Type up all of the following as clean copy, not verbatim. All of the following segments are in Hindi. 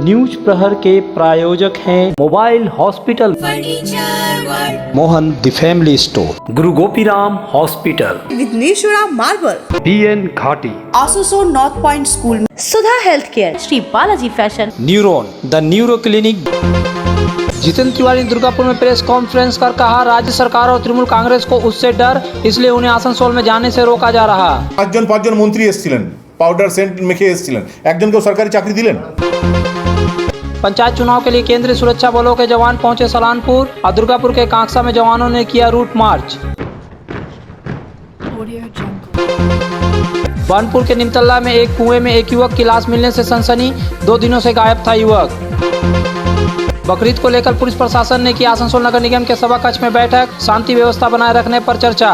न्यूज प्रहर के प्रायोजक हैं mobile hospital, Mohan the family store, Guru Gopiram hospital, Vighneshwara marble, BN Ghati, आसोसो north point school, Sudha health care, Shri Balaji fashion, neuron the neuro clinic. Jitendra Tiwari ने दुर्गापुर में प्रेस कॉन्फ्रेंस कर कहा, राज्य सरकार और तृणमूल कांग्रेस को उससे डर, इसलिए उन्हें आसनसोल में जाने से रोका जा रहा। पाँचজন মন্ত্রী এসেছিলেন, পাউডার সেন্ট মেখে এসেছিলেন, একজনকেও সরকারি চাকরি দিলেন। पंचायत चुनाव के लिए केंद्रीय सुरक्षा बलों के जवान पहुंचे सलानपुर और दुर्गापुर के कांकसा में जवानों ने किया रूट मार्च। बनपुर के निमतल्ला में एक कुएं में एक युवक की लाश मिलने से सनसनी, 2 दिनों से गायब था युवक। बकरीद को लेकर पुलिस प्रशासन ने की आसनसोल नगर निगम के सभा कक्ष में बैठक, शांति व्यवस्था बनाए रखने पर चर्चा।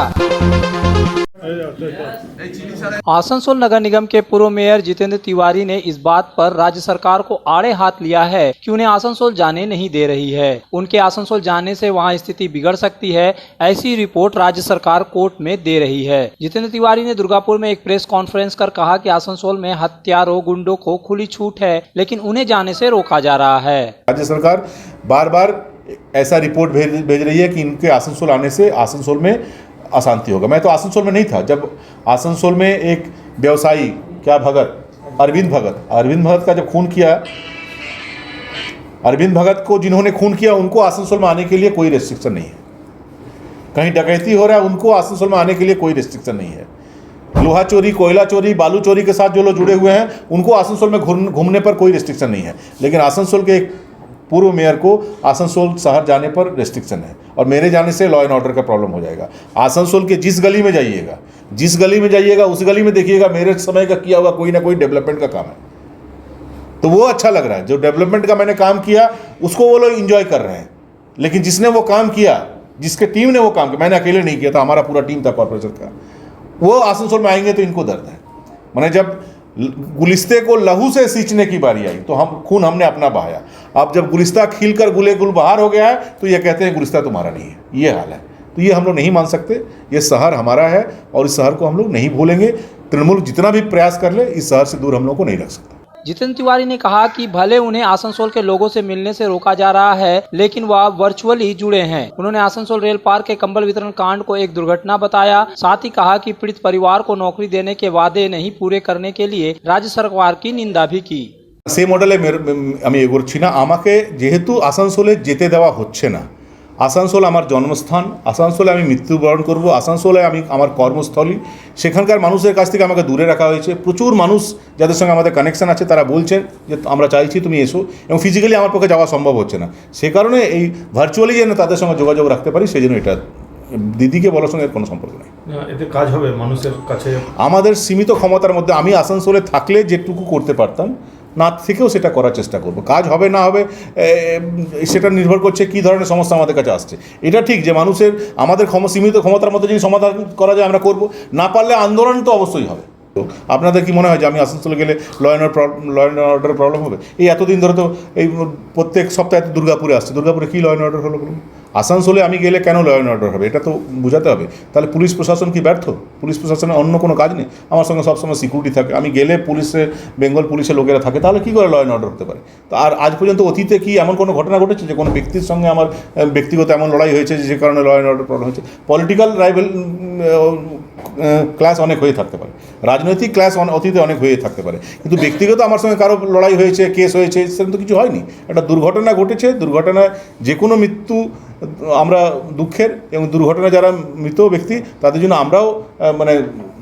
आसनसोल नगर निगम के पूर्व मेयर जितेंद्र तिवारी ने इस बात पर राज्य सरकार को आड़े हाथ लिया है कि उन्हें आसनसोल जाने नहीं दे रही है। उनके आसनसोल जाने से वहां स्थिति बिगड़ सकती है, ऐसी रिपोर्ट राज्य सरकार कोर्ट में दे रही है। जितेंद्र तिवारी ने दुर्गापुर में एक प्रेस कॉन्फ्रेंस कर कहा कि आसनसोल में हत्यारों गुंडों को खुली छूट है, लेकिन उन्हें जाने से रोका जा रहा है। राज्य सरकार बार बार ऐसा रिपोर्ट भेज रही है कि इनके आसनसोल आने से आसनसोल में अशांति होगा। मैं तो आसनसोल में नहीं था जब आसनसोल में एक व्यवसायी अरविंद भगत का जब खून किया, अरविंद भगत को जिन्होंने खून किया उनको आसनसोल में आने के लिए कोई रेस्ट्रिक्शन नहीं है। कहीं डकैती हो रहा है उनको आसनसोल में आने के लिए कोई रेस्ट्रिक्शन नहीं है। लोहा चोरी, कोयला चोरी, बालू चोरी के साथ जो लोग जुड़े हुए हैं उनको आसनसोल में घूमने पर कोई रेस्ट्रिक्शन नहीं है। लेकिन आसनसोल के एक पूर्व मेयर को आसनसोल शहर जाने पर रेस्ट्रिक्शन है और मेरे जाने से लॉ एंड ऑर्डर का प्रॉब्लम हो जाएगा। आसनसोल के जिस गली में जाइएगा उस गली में देखिएगा मेरे समय का किया हुआ कोई ना कोई डेवलपमेंट का काम है, तो वो अच्छा लग रहा है। जो डेवलपमेंट का मैंने काम किया उसको वो लोग इंजॉय कर रहे हैं, लेकिन जिसने वो काम किया, जिसके टीम ने वो काम किया, मैंने अकेले नहीं किया था, हमारा पूरा टीम था कॉर्पोरेशन का, वो आसनसोल में आएंगे तो इनको दर्द है। मैंने जब गुलिस्ते को लहू से सींचने की बारी आई तो खून हमने अपना बहाया। अब जब गुलिस्ता खिलकर गुल बहार हो गया है तो ये कहते हैं गुलिस्ता तुम्हारा नहीं है, ये हाल है। तो ये हम लोग नहीं मान सकते, ये शहर हमारा है और इस शहर को हम लोग नहीं भूलेंगे। तृणमूल जितना भी प्रयास कर ले इस शहर से दूर हम लोग को नहीं रख सकता। जितेंद्र तिवारी ने कहा कि भले उन्हें आसनसोल के लोगों से मिलने से रोका जा रहा है, लेकिन वह वर्चुअली जुड़े हैं। उन्होंने आसनसोल रेल पार्क के कंबल वितरण कांड को एक दुर्घटना बताया। साथ ही कहा कि पीड़ित परिवार को नौकरी देने के वादे नहीं पूरे करने के लिए राज्य सरकार की निंदा भी की। সেই মডেলে আমি এগোচ্ছি না। আমাকে যেহেতু আসানসোলে যেতে দেওয়া হচ্ছে না, আসানসোল আমার জন্মস্থান, আসানসোলে আমি মৃত্যুবরণ করব, আসানসোলে আমি আমার কর্মস্থলী, সেখানকার মানুষের কাছ থেকে আমাকে দূরে রাখা হয়েছে। প্রচুর মানুষ যাদের সঙ্গে আমাদের কানেকশান আছে তারা বলছেন যে আমরা চাইছি তুমি এসো, এবং ফিজিক্যালি আমার পক্ষে যাওয়া সম্ভব হচ্ছে না। সে কারণে এই ভার্চুয়ালি যেন তাদের সঙ্গে যোগাযোগ রাখতে পারি সেই জন্য এটা দিদিকে বলার সঙ্গে কোনো সম্পর্ক নেই। এতে কাজ হবে মানুষের কাছে। আমাদের সীমিত ক্ষমতার মধ্যে আমি আসানসোলে থাকলে যেটুকু করতে পারতাম না থেকেও সেটা করার চেষ্টা করব। কাজ হবে না হবে সেটা নির্ভর করছে কী ধরনের সমস্যা আমাদের কাছে আসছে। এটা ঠিক যে মানুষের আমাদের সীমিত ক্ষমতার মধ্যে যদি সমাধান করা যায় আমরা করব, না পারলে আন্দোলন তো অবশ্যই হবে। তো আপনাদের কি মনে হয় যে আমি আসানসোলে গেলে ল অ্যান্ড অর্ডার প্রবলেম হবে? এই এতদিন ধরে তো এই প্রত্যেক সপ্তাহে দুর্গাপুরে আসছে, দুর্গাপুরে কী ল অ্যান্ড অর্ডার হলো বলুন? আসানসোলে আমি গেলে কেন ল অ্যান্ড অর্ডার হবে এটা তো বোঝাতে হবে। তাহলে পুলিশ প্রশাসন কি ব্যর্থ? পুলিশ প্রশাসনের অন্য কোনো কাজ নেই? আমার সঙ্গে সবসময় সিকিউরিটি থাকে, আমি গেলে বেঙ্গল পুলিশের লোকেরা থাকে, তাহলে কী করে ল অ্যান্ড অর্ডার হতে পারে? তো আর আজ পর্যন্ত অতীতে কি এমন কোনো ঘটনা ঘটেছে যে কোনো ব্যক্তির সঙ্গে আমার ব্যক্তিগত এমন লড়াই হয়েছে যে কারণে ল অ্যান্ড অর্ডার প্রবলেম হয়েছে? পলিটিক্যাল ক্লাস অনেক হয়ে থাকতে পারে, রাজনৈতিক ক্লাস অতীতে অনেক হয়ে থাকতে পারে, কিন্তু ব্যক্তিগত আমার সঙ্গে কারো লড়াই হয়েছে, কেস হয়েছে, সেরকম তো কিছু হয়নি। একটা দুর্ঘটনা ঘটেছে, দুর্ঘটনায় যে কোনো মৃত্যু আমরা দুঃখের, এবং দুর্ঘটনায় যারা মৃত ব্যক্তি তাদের জন্য আমরাও মানে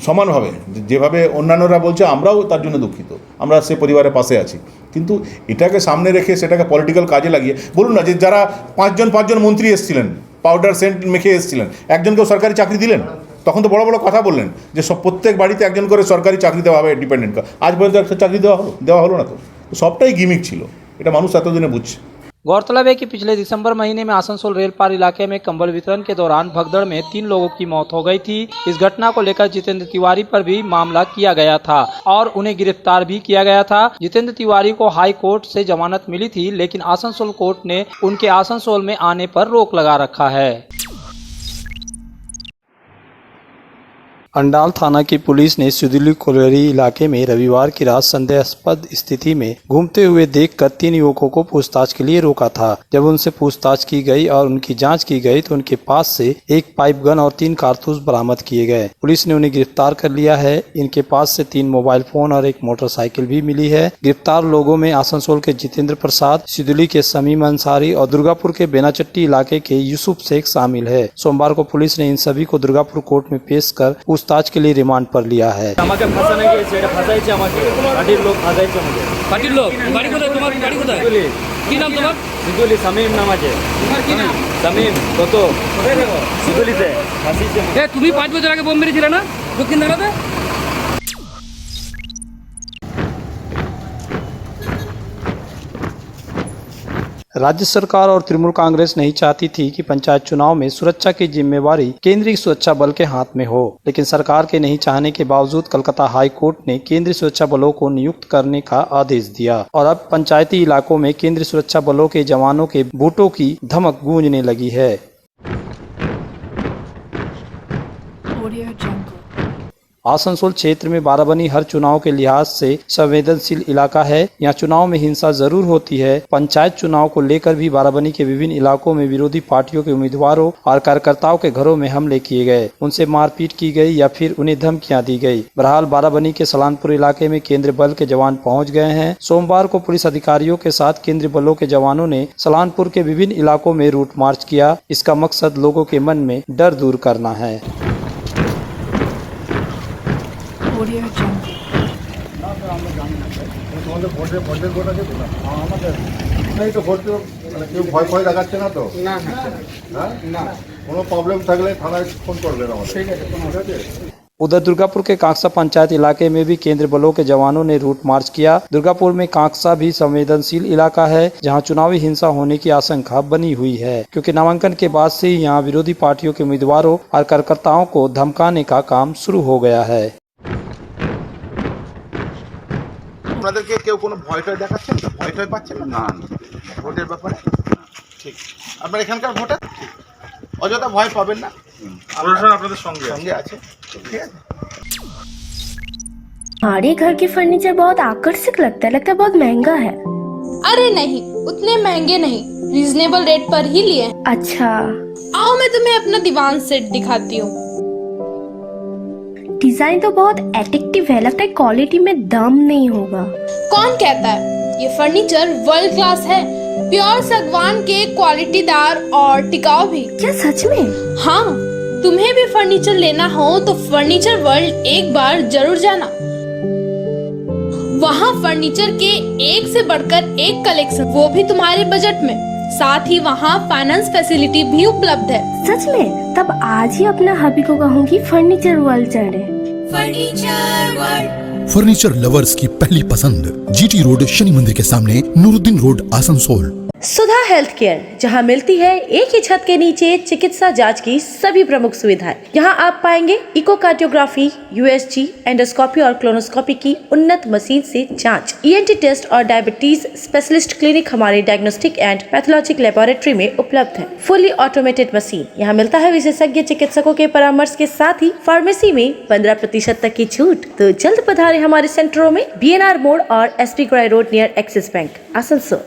সমানভাবে যেভাবে অন্যান্যরা বলছে আমরাও তার জন্য দুঃখিত, আমরা সে পরিবারের পাশে আছি। কিন্তু এটাকে সামনে রেখে সেটাকে পলিটিক্যাল কাজে লাগিয়ে বলুন না যে যারা পাঁচজন মন্ত্রী এসেছিলেন, পাউডার সেন্ট মেখে এসেছিলেন, একজনকেও সরকারি চাকরি দিলেন? তখন তো বড় বড় কথা বললেন যে প্রত্যেক বাড়িতে একজন করে সরকারি চাকরি দেওয়া হবে ডিপেন্ডেন্ট। আজ পর্যন্ত একটা চাকরি দেওয়া হলো না। তো সবটাই গিমিক ছিল, এটা মানুষ এতদিনে বুঝছে। गौरतलब है कि पिछले दिसंबर महीने में आसनसोल रेल पार इलाके में कंबल वितरण के दौरान भगदड़ में 3 लोगों की मौत हो गई थी। इस घटना को लेकर जितेंद्र तिवारी पर भी मामला किया गया था और उन्हें गिरफ्तार भी किया गया था। जितेंद्र तिवारी को हाई कोर्ट से जमानत मिली थी, लेकिन आसनसोल कोर्ट ने उनके आसनसोल में आने पर रोक लगा रखा है। अंडाल थाना की पुलिस ने सिदुली कोलरी इलाके में रविवार की रात संदेहास्पद स्थिति में घूमते हुए देखकर 3 युवकों को पूछताछ के लिए रोका था। जब उनसे पूछताछ की गई और उनकी जांच की गई तो उनके पास से एक पाइप गन और 3 कारतूस बरामद किए गए। पुलिस ने उन्हें गिरफ्तार कर लिया है। इनके पास से 3 मोबाइल फोन और एक मोटरसाइकिल भी मिली है। गिरफ्तार लोगों में आसनसोल के जितेंद्र प्रसाद, सिदुली के समीम अंसारी और दुर्गापुर के बेनाचट्टी इलाके के यूसुफ शेख शामिल है। सोमवार को पुलिस ने इन सभी को दुर्गापुर कोर्ट में पेश कर पूछताछ के लिए रिमांड पर लिया है। পার্টির লোক বাড়ি কোথায়? তোমার বাড়ি কোথায়? কি নাম তোমার? সিদুলি শামীম নাম আছে। তোমার কি নাম? শামীম কত? সিদুলিতে ফাঁসিতে। তুমি 5 বছর আগে বোম মেরেছিলে না দক্ষিণ ধারাতে? राज्य सरकार और तृणमूल कांग्रेस नहीं चाहती थी कि पंचायत चुनाव में सुरक्षा की जिम्मेवारी केंद्रीय सुरक्षा बल के हाथ में हो, लेकिन सरकार के नहीं चाहने के बावजूद कलकत्ता हाई कोर्ट ने केंद्रीय सुरक्षा बलों को नियुक्त करने का आदेश दिया और अब पंचायती इलाकों में केंद्रीय सुरक्षा बलों के जवानों के बूटों की धमक गूंजने लगी है। आसनसोल क्षेत्र में बाराबनी हर चुनाव के लिहाज से संवेदनशील इलाका है। यहाँ चुनाव में हिंसा जरूर होती है। पंचायत चुनाव को लेकर भी बाराबनी के विभिन्न इलाकों में विरोधी पार्टियों के उम्मीदवारों और कार्यकर्ताओं के घरों में हमले किए गए, उनसे मारपीट की गई या फिर उन्हें धमकियां दी गई। बहरहाल बाराबनी के सलानपुर इलाके में केंद्रीय बल के जवान पहुँच गए हैं। सोमवार को पुलिस अधिकारियों के साथ केंद्रीय बलों के जवानों ने सलानपुर के विभिन्न इलाकों में रूट मार्च किया। इसका मकसद लोगों के मन में डर दूर करना है। नहीं तो ভোট মানে কেউ ভয় ভয় লাগাচ্ছে না তো? না না কোনো প্রবলেম থাকলে থানায় ফোন করবেন আমাদের। ঠিক আছে ঠিক আছে। उधर दुर्गापुर के कांकसा पंचायत इलाके में भी केंद्रीय बलों के जवानों ने रूट मार्च किया। दुर्गापुर में कांकसा भी संवेदनशील इलाका है, जहां चुनावी हिंसा होने की आशंका बनी हुई है, क्योंकि नामांकन के बाद से ही यहां विरोधी पार्टियों के उम्मीदवारों और कार्यकर्ताओं को धमकाने का काम शुरू हो गया है। আপনাদেরকে কেউ কোনো ভয়টয় দেখাচ্ছেন তো? ভয়টয় পাচ্ছেন না? ভোটের ব্যাপারে ঠিক আপনার এখানকার ভোটার অযথা ভয় পাবেন না। প্রশাসন আপনাদের সঙ্গে আছে। ঠিক আছে। हमारे घर के फर्नीचर बहुत आकर्षक लगता है बहुत महंगा है। अरे नहीं, उतने महंगे नहीं, रीजनेबल रेट पर ही लिए। अच्छा, आओ मैं तुम्हें अपना दीवान सेट दिखाती हूँ। डिजाइन तो बहुत एट्रैक्टिव है, लगता है क्वालिटी में दम नहीं होगा। कौन कहता है? ये फर्नीचर वर्ल्ड क्लास है, प्योर सागवान के, क्वालिटीदार और टिकाऊ भी। क्या सच में? हाँ, तुम्हें भी फर्नीचर लेना हो तो फर्नीचर वर्ल्ड एक बार जरूर जाना। वहाँ फर्नीचर के एक से बढ़कर एक कलेक्शन, वो भी तुम्हारे बजट में। साथ ही वहाँ फाइनेंस फैसिलिटी भी उपलब्ध है। सच में? तब आज ही अपना हबी को कहूँगी फर्नीचर वर्ल्ड चढ़े। फर्नीचर वर्ल्ड, फर्नीचर लवर्स की पहली पसंद, जीटी रोड शनि मंदिर के सामने, नूरुद्दीन रोड, आसनसोल। सुधा हेल्थ केयर, जहां मिलती है एक ही छत के नीचे चिकित्सा जांच की सभी प्रमुख सुविधाएं। यहां आप पाएंगे इकोकार्डियोग्राफी, यूएसजी, एंडोस्कोपी और क्लोनोस्कोपी की उन्नत मशीन से जांच, ईएनटी टेस्ट और डायबिटीज स्पेशलिस्ट क्लिनिक हमारे डायग्नोस्टिक एंड पैथोलॉजिक लेबोरेटरी में उपलब्ध है। फुली ऑटोमेटेड मशीन यहां मिलता है विशेषज्ञ चिकित्सकों के परामर्श के साथ ही फार्मेसी में 15% तक की छूट। तो जल्द पधारे हमारे सेंटरों में, बीएनआर मोड़ और SP Gorai road near Axis bank, Asansol.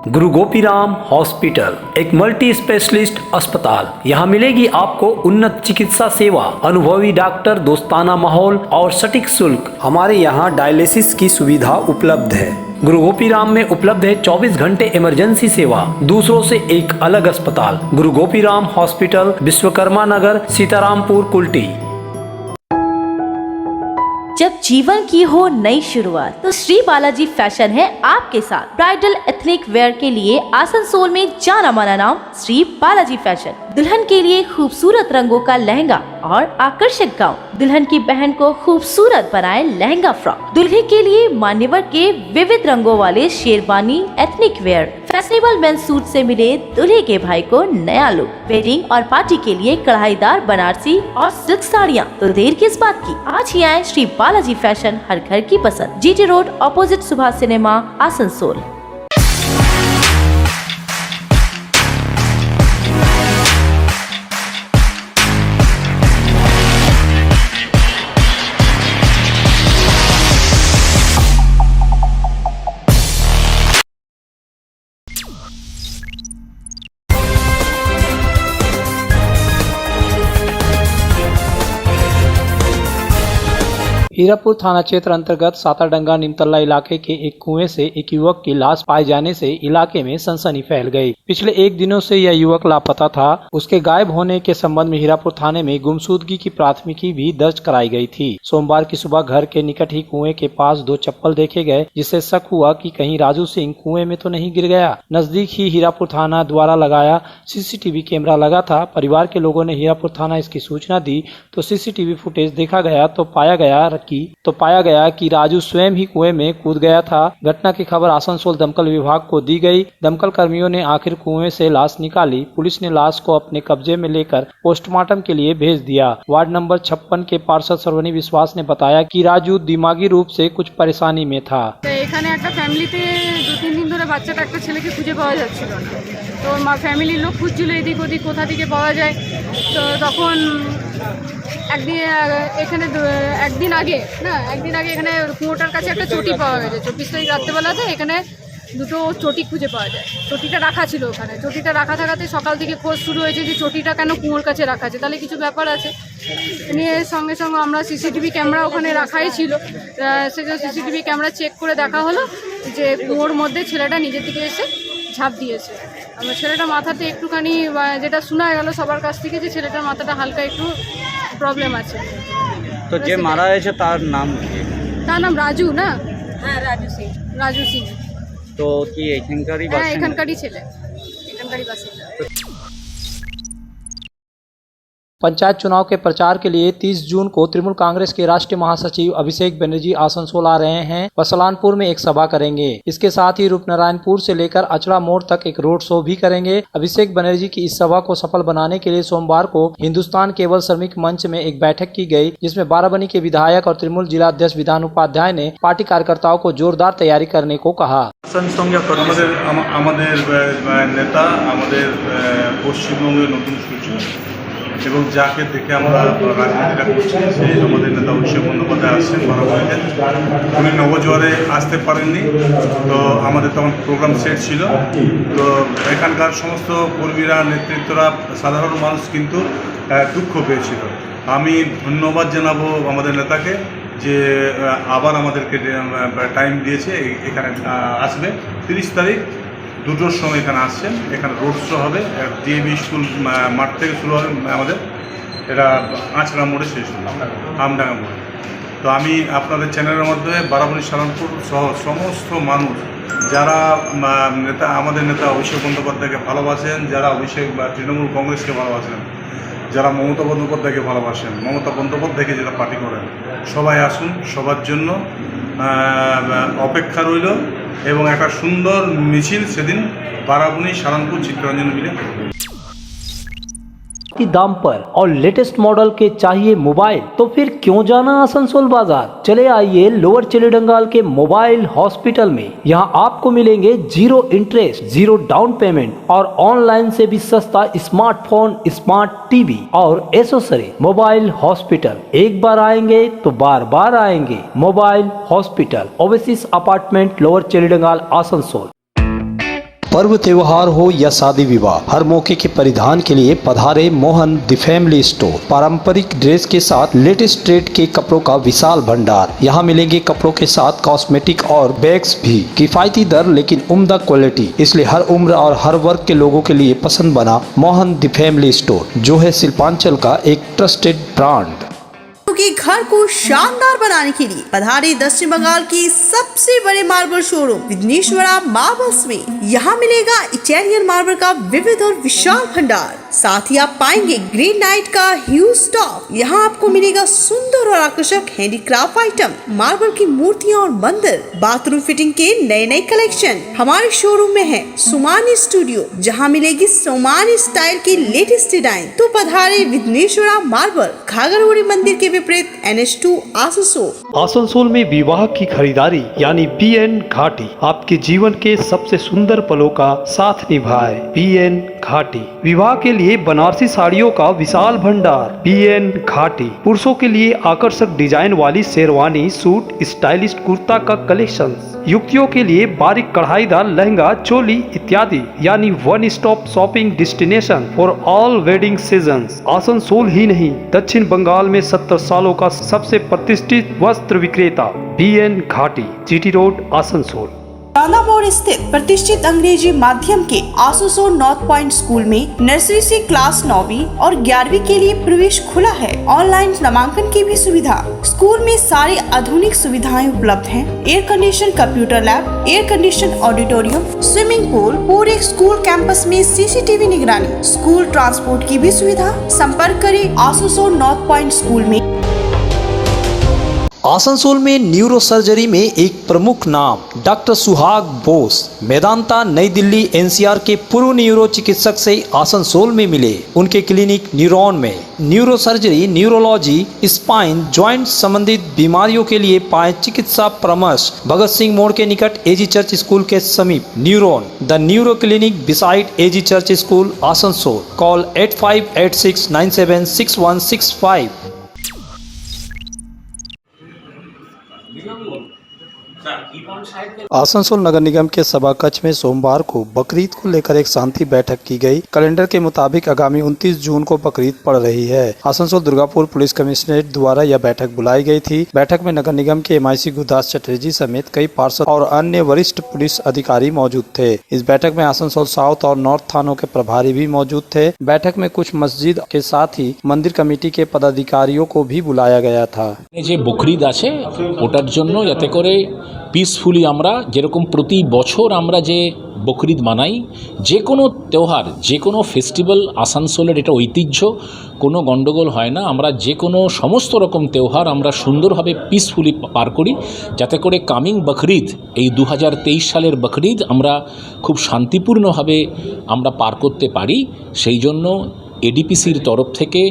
Guru Gopiram hospital एक मल्टी स्पेशलिस्ट अस्पताल। यहाँ मिलेगी आपको उन्नत चिकित्सा सेवा, अनुभवी डॉक्टर, दोस्ताना माहौल और सटीक शुल्क। हमारे यहाँ डायलिसिस की सुविधा उपलब्ध है। गुरु गोपीराम में उपलब्ध है 24 घंटे इमरजेंसी सेवा, दूसरों से एक अलग अस्पताल। गुरु गोपीराम हॉस्पिटल, विश्वकर्मा नगर, सीतारामपुर, कुल्टी। जब जीवन की हो नई शुरुआत तो श्री बालाजी फैशन है आपके साथ। ब्राइडल एथनिक वेयर के लिए आसनसोल में जाना माना नाम श्री बालाजी फैशन। दुल्हन के लिए खूबसूरत रंगों का लहंगा और आकर्षक गाउन, दुल्हन की बहन को खूबसूरत बनाए लहंगा फ्रॉक, दुल्हे के लिए मान्यवर के विविध रंगों वाले sherwani ethnic wear, fashionable men's suit से मिले दूल्हे के भाई को नया लुक, वेडिंग और पार्टी के लिए कढ़ाईदार बनारसी और सिल्क साड़ियाँ। तो देर किस बात की, आज ही आए श्री बालाजी फैशन, हर घर की पसंद, GT road opposite Subhash cinema, Asansol. Hirapur थाना क्षेत्र अंतर्गत साताडंगा निमतल्ला इलाके के एक कुएं से एक युवक की लाश पाए जाने से इलाके में सनसनी फैल गई। पिछले एक दिनों से यह युवक लापता था। उसके गायब होने के संबंध में हीरापुर थाने में गुमशुदगी की प्राथमिकी भी दर्ज कराई गई थी। सोमवार की सुबह घर के निकट ही कुएं के पास 2 चप्पल देखे गए, जिससे शक हुआ कि कहीं राजू सिंह कुएं में तो नहीं गिर गया। नजदीक ही हीरापुर थाना द्वारा लगाया सीसीटीवी कैमरा लगा था। परिवार के लोगों ने हीरापुर थाना इसकी सूचना दी तो सीसीटीवी फुटेज देखा गया तो पाया गया कि राजू स्वयं ही कुएं में कूद गया था। घटना की खबर आसनसोल दमकल विभाग को दी गई। दमकल कर्मियों ने आखिर कुएं से लाश निकाली। पुलिस ने लाश को अपने कब्जे में लेकर पोस्टमार्टम के लिए भेज दिया। वार्ड नंबर 56 के पार्षद सर्वनी विश्वास ने बताया कि राजू दिमागी रूप से कुछ परेशानी में था। এখানে একটা ফ্যামিলিতে 2-3 দিন ধরে বাচ্চাটা একটা ছেলেকে খুঁজে পাওয়া যাচ্ছিল না। তো ফ্যামিলির লোক খুঁজছিল এদিক ওদিক কোথা থেকে পাওয়া যায়। তো তখন একদিন আগে এখানে কুয়োটার কাছে একটা চটি পাওয়া গেছে। 24 তারিখ রাত্রেবেলাতে এখানে 2টো চটি খুঁজে পাওয়া যায়। চটিটা রাখা ছিল ওখানে। চটিটা রাখা থাকাতে সকাল থেকে খোঁজ শুরু হয়েছে যে চটিটা কেন কুয়োর কাছে রাখা আছে, তাহলে কিছু ব্যাপার আছে। নিয়ে সঙ্গে সঙ্গে আমরা সিসিটিভি ক্যামেরা ওখানে রাখাই ছিল। সেটা সিসিটিভি ক্যামেরা চেক করে দেখা হলো যে কুয়োর মধ্যে ছেলেটা নিজে থেকে এসে ঝাঁপ দিয়েছে। আমরা ছেলেটার মাথাতে একটুখানি যেটা শোনা গেল সবার কাছ থেকে যে ছেলেটার মাথাটা হালকা একটু প্রবলেম আছে। তো যে মারা হয়েছে তার নাম কি? তার নাম রাজু না? হ্যাঁ, রাজু সিং। তো কি এখানকারই বাসিন্দা? হ্যাঁ, এখানকারই ছেলে, এখানকারই বাসিন্দা। पंचायत चुनाव के प्रचार के लिए 30 जून को तृणमूल कांग्रेस के राष्ट्रीय महासचिव अभिषेक बनर्जी आसनसोल आ रहे हैं। वसलानपुर में एक सभा करेंगे। इसके साथ ही रूपनारायणपुर से लेकर अचड़ा मोड़ तक एक रोड शो भी करेंगे। अभिषेक बनर्जी की इस सभा को सफल बनाने के लिए सोमवार को हिंदुस्तान केवल श्रमिक मंच में एक बैठक की गई, जिसमें बाराबनी के विधायक और तृणमूल जिला अध्यक्ष विधान उपाध्याय ने पार्टी कार्यकर्ताओं को जोरदार तैयारी करने को कहा। नेता পশ্চিমবঙ্গের নতুন সূচি এবং যাকে দেখে আমরা রাজনীতিটা করছি সেই আমাদের নেতা অভিষেক বন্দ্যোপাধ্যায় আসছেন বারাবণীতে। উনি নবজোয়ারে আসতে পারেননি, তো আমাদের তখন প্রোগ্রাম সেট ছিল। তো এখানকার সমস্ত কর্মীরা, নেতৃত্বরা, সাধারণ মানুষ কিন্তু দুঃখ পেয়েছিল। আমি ধন্যবাদ জানাবো আমাদের নেতাকে যে আবার আমাদেরকে টাইম দিয়েছে, এখানে আসবে 30 তারিখ 2টোর সময় এখানে আসছেন। এখানে রোড শো হবে, ডিএভি স্কুল মাঠ থেকে শুরু হবে, আমাদের এটা আঁচড়া মোড়ে শেষ হবে, আমডাঙ্গা মোড়ে। তো আমি আপনাদের চ্যানেলের মাধ্যমে বারাবণী সালানপুর সহ সমস্ত মানুষ যারা আমাদের নেতা অভিষেক বন্দ্যোপাধ্যায়কে ভালোবাসেন, যারা তৃণমূল কংগ্রেসকে ভালোবাসেন, যারা মমতা বন্দ্যোপাধ্যায়কে ভালোবাসেন, মমতা বন্দ্যোপাধ্যায়কে যারা পার্টি করেন, সবাই আসুন। সবার জন্য অপেক্ষা রইল এবং একটা সুন্দর মিছিল সেদিন বারাবণী সালানপুর চিত্তরঞ্জন মিলে की दाम पर और लेटेस्ट मॉडल के चाहिए मोबाइल, तो फिर क्यों जाना आसनसोल बाजार। चले आइए लोअर चेलीडंगाल के मोबाइल हॉस्पिटल में। यहाँ आपको मिलेंगे 0 इंटरेस्ट, 0 डाउन पेमेंट और ऑनलाइन से भी सस्ता स्मार्टफोन, स्मार्ट टीवी और एसेसरी। मोबाइल हॉस्पिटल, एक बार आएंगे तो बार बार आएंगे। Mobile hospital, oasis apartment, lower Chelidangal, Asansol. पर्व त्योहार हो या शादी विवाह, हर मौके के परिधान के लिए पधारे मोहन द फैमिली स्टोर। पारंपरिक ड्रेस के साथ लेटेस्ट ट्रेड के कपड़ों का विशाल भंडार। यहाँ मिलेंगे कपड़ों के साथ कॉस्मेटिक और बैग्स भी। किफायती दर लेकिन उम्दा क्वालिटी, इसलिए हर उम्र और हर वर्ग के लोगों के लिए पसंद बना मोहन द फैमिली स्टोर, जो है शिल्पांचल का एक ट्रस्टेड ब्रांड। के घर को शानदार बनाने के लिए पधारे दक्षिण बंगाल की सबसे बड़े मार्बल शोरूम विघ्नेश्वरा मार्बल्स में। यहाँ मिलेगा इटालियन मार्बल का विविध और विशाल भंडार। साथ ही आप पाएंगे ग्रेनाइट का ह्यूज स्टॉक। यहाँ आपको मिलेगा सुंदर और आकर्षक हैंडीक्राफ्ट आइटम, मार्बल की मूर्तियाँ और मंदिर, बाथरूम फिटिंग के नए नए कलेक्शन। हमारे शोरूम में है सोमानी स्टूडियो, जहाँ मिलेगी सोमानी स्टाइल की लेटेस्ट डिजाइन। तो पधारे विघ्नेश्वरा मार्बल, घाघरगुड़ी मंदिर के विपरीत NH2 आसनसोल। आसनसोल में विवाह की खरीदारी यानी BN घाटी आपके जीवन के सबसे सुंदर पलों का साथ निभाए। BN घाटी विवाह के लिए बनारसी साड़ियों का विशाल भंडार। PN घाटी। पुरुषों के लिए आकर्षक डिजाइन वाली शेरवानी, सूट, स्टाइलिश कुर्ता का कलेक्शन। युवतियों के लिए बारीक कढ़ाईदार लहंगा, चोली इत्यादि, यानी one stop shopping destination for all wedding seasons. Asansol ही नहीं, दक्षिण बंगाल में 70 सालों का सबसे प्रतिष्ठित वस्त्र विक्रेता PN घाटी, GT रोड, आसनसोल। चांदा मोड़ स्थित प्रतिष्ठित अंग्रेजी माध्यम के आसनसोल नॉर्थ पॉइंट स्कूल में नर्सरी से क्लास 9वीं और 11वीं के लिए प्रवेश खुला है। ऑनलाइन नामांकन की भी सुविधा। स्कूल में सारी आधुनिक सुविधाएं उपलब्ध हैं। Air condition computer lab, air condition auditorium, swimming pool, पूरे स्कूल कैंपस में CCTV निगरानी, स्कूल ट्रांसपोर्ट की भी सुविधा। संपर्क करें आसनसोल नॉर्थ पॉइंट स्कूल में। आसनसोल में न्यूरो सर्जरी में एक प्रमुख नाम डॉक्टर सुहाग बोस, मेदांता, नई दिल्ली NCR के पूर्व न्यूरो चिकित्सक से आसनसोल में मिले। उनके क्लिनिक न्यूरॉन में neuro surgery, neurology, spine, joint संबंधित बीमारियों के लिए पाए चिकित्सा परामर्श। भगत सिंह मोड़ के निकट AG चर्च स्कूल के समीप neuron, the neuro clinic beside AG church school, Asansol. Call 8586976165। Asansol नगर निगम के सभा कक्ष में सोमवार को बकरीद को लेकर एक शांति बैठक की गई। कैलेंडर के मुताबिक आगामी 29 जून को बकरीद पड़ रही है। आसनसोल दुर्गापुर पुलिस कमिश्नरेट द्वारा यह बैठक बुलाई गई थी। बैठक में नगर निगम के MIC गुरदास चटर्जी समेत कई पार्षद और अन्य वरिष्ठ पुलिस अधिकारी मौजूद थे। इस बैठक में आसनसोल साउथ और नॉर्थ थानों के प्रभारी भी मौजूद थे। बैठक में कुछ मस्जिद के साथ ही मंदिर कमेटी के पदाधिकारियों को भी बुलाया गया था। বকরিদ আছে ওটার জন্য যাতে করে পিসফুলি আমরা যেরকম প্রতি বছর আমরা যে বকরিদ মানাই, যে কোনো তেওহার, যে কোনো ফেস্টিভ্যাল আসানসোলের এটা ঐতিহ্য, কোনো গণ্ডগোল হয় না। আমরা যে কোনো সমস্ত রকম তেওহার আমরা সুন্দরভাবে পিসফুলি পার করি, যাতে করে কামিং বকরিদ, এই 2023 সালের বকরিদ আমরা খুব শান্তিপূর্ণভাবে আমরা পার করতে পারি। সেই জন্য ADPCর তরফ থেকে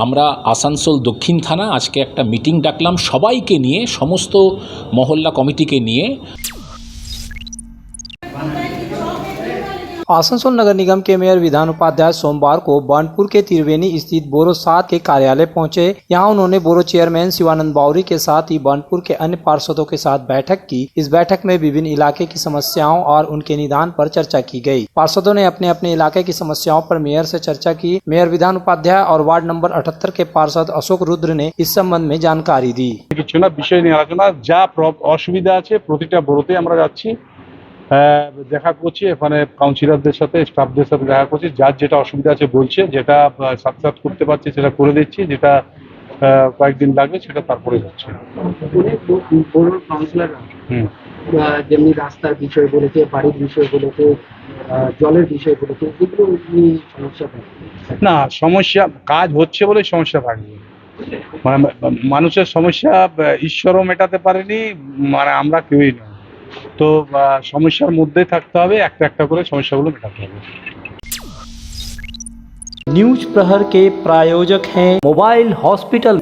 আমরা আসানসোল দক্ষিণ থানা আজকে একটা মিটিং ডাকলাম সবাইকে নিয়ে, সমস্ত মহল্লা কমিটিকে নিয়ে। आसनसोल नगर निगम के मेयर विधान उपाध्याय सोमवार को बानपुर के त्रिवेणी स्थित बोरो 7 के कार्यालय पहुंचे। यहां उन्होंने बोरो चेयरमैन शिवानंद बावरी के साथ ही बानपुर के अन्य पार्षदों के साथ बैठक की। इस बैठक में विभिन्न इलाके की समस्याओं और उनके निदान पर चर्चा की गई। पार्षदों ने अपने अपने इलाके की समस्याओं पर मेयर से चर्चा की। मेयर विधान उपाध्याय और वार्ड नंबर 78 के पार्षद अशोक रुद्र ने इस संबंध में जानकारी दी। বিষয় নিয়ে আলোচনা, যা অসুবিধা আছে প্রতিটা বড়তে আমরা যাচ্ছি, দেখা করছি, এখানে কাউন্সিলরদের সাথে, স্টাফদের সাথে দেখা করছি। যার যেটা অসুবিধা আছে বলছে, যেটা সাথে করতে পারছি সেটা করে দিচ্ছি, যেটা কয়েকদিন লাগবে সেটা তারপরে হচ্ছে। যেমনি রাস্তার বিষয় বলেছে, বাড়ির বিষয় বলেছে, জলের বিষয় বলেছে, এগুলো নিয়ে সমস্যা থাকে না। সমস্যা কাজ হচ্ছে বলে সমস্যা থাকবে, মানে মানুষের সমস্যা ঈশ্বরও মেটাতে পারেনি, মানে আমরা কেউই নয়। তো সমস্যার মধ্যে থাকতে হবে, একটা একটা করে সমস্যাগুলো মেটাতে হবে। न्यूज प्रहर के प्रायोजक हैं mobile hospital,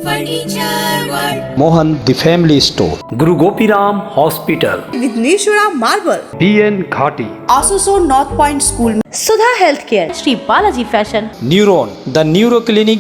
Mohan the family store, Guru Gopiram hospital, Vighneshwara marble, PN Ghati, Asansol north point school में Sudha health care, Shri Balaji fashion, neuron, the neuro clinic,